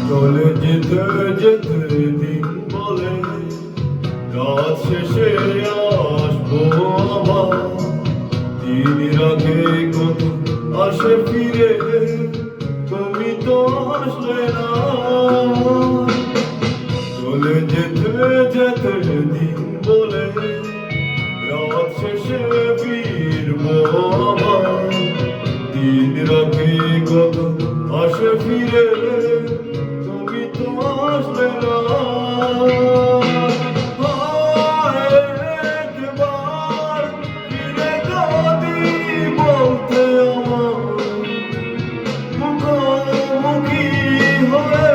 চলে যেতে যেতে দিন বলে রাত শেষে আসবো আবার। দিন রাগে কত আসে ফিরে, তুমি তো আসলে না। চলে যেতে যেতে দিন বলে রাত শেষে ফিরবো আবার। দিন রাগে কত আসে ফিরে, তুমি তো আসলে না। একবার ফিরে যদি বলতে আমার মুখোমুখি হয়ে,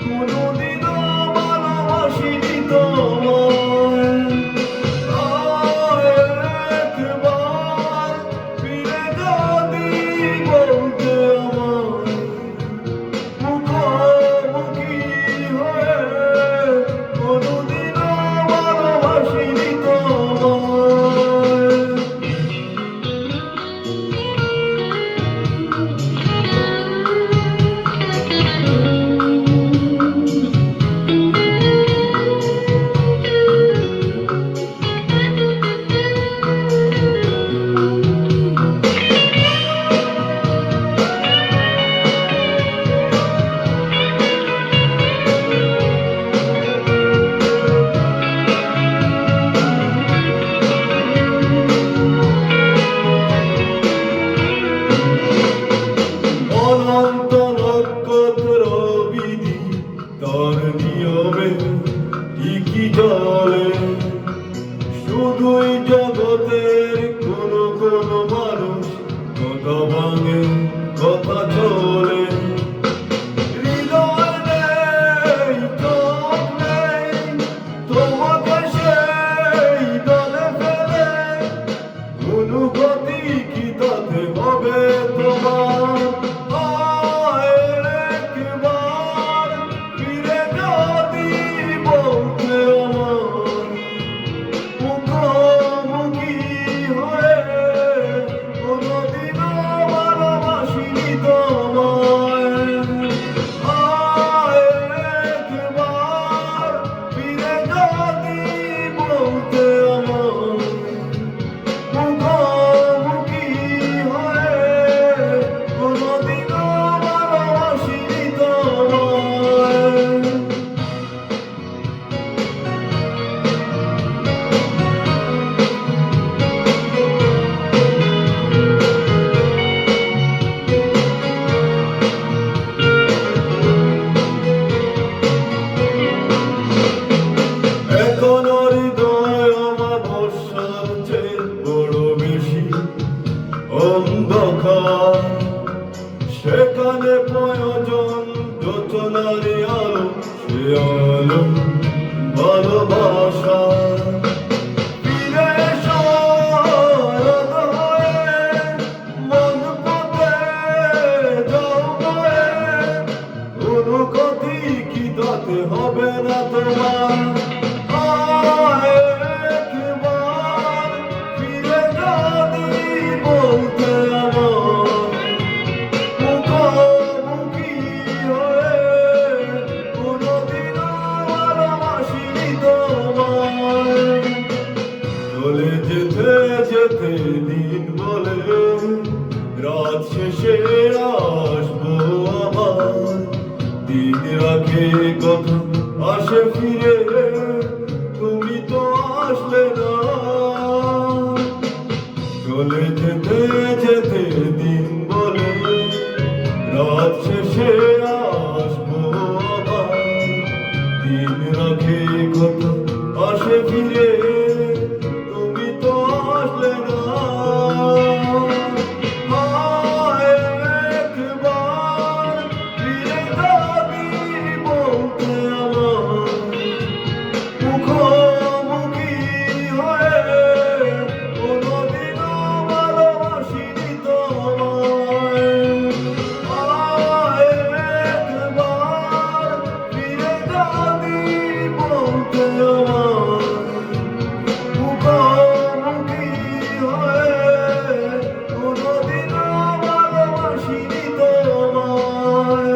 কোনোদিনও ভালোবাসিনি তোমায়। একবার ফিরে যদি বলতে আমার মুখোমুখি হয়ে, কোনোদিনও ভালোবাসিনি তোমায়। অনন্ত নক্ষত্র বিধি তার নিয়মে ঠিকই চলে, শুধুই জগতের কোনো কোনো মানুষ কথা ভাঙে, কথা চলে। হৃদয় নেই, চোখ নেই, তোমাকে সেই দলে ফেলে, অনুভূতি কি তাতে হবে তোমার? একবার ফিরে যদি বলতে আমার মুখোমুখি হয়ে, কোনোদিনও ভালোবাসিনি তোমায়। একবার ফিরে যদি বলতে আমার মুখোমুখি হয়ে, কোনোদিনও ভালোবাসিনি তোমায়। এখনো হৃদয় আমার বর্ষার চেয়ে বড় বেশি অন্ধকার, সেখানে প্রয়োজন যোচনার আলো, সে আলো ভালোবাসা। ফিরে এসো রোদ হয়ে, মন পথে যাও বয়ে, অনুভূতি কি তাতে হবে না তোমার? একবার ফিরে যদি বলতে আমার মুখোমুখি হয়ে, কোনোদিনও ভালোবাসিনি তোমায়। চলে যেতে যেতে দিন বলে রাত শেষে আসবো আবার। দিন রাগে কত আসে ফিরে, তুমি তো আসলে না। চলে যেতে যেতে দিন বলে রাত শেষে আসবো আবার। দিন রাগে কত আসে ফিরে, তুমি তো আসলে না। একবার ফিরে যদি বলতে আমার মুখোমুখি হয়ে, কোনোদিনও ভালোবাসিনি তোমায়। একবার ফিরে যদি বলতে আমার মুখোমুখি হয়ে, কোনোদিনও ভালোবাসিনি তোমায়।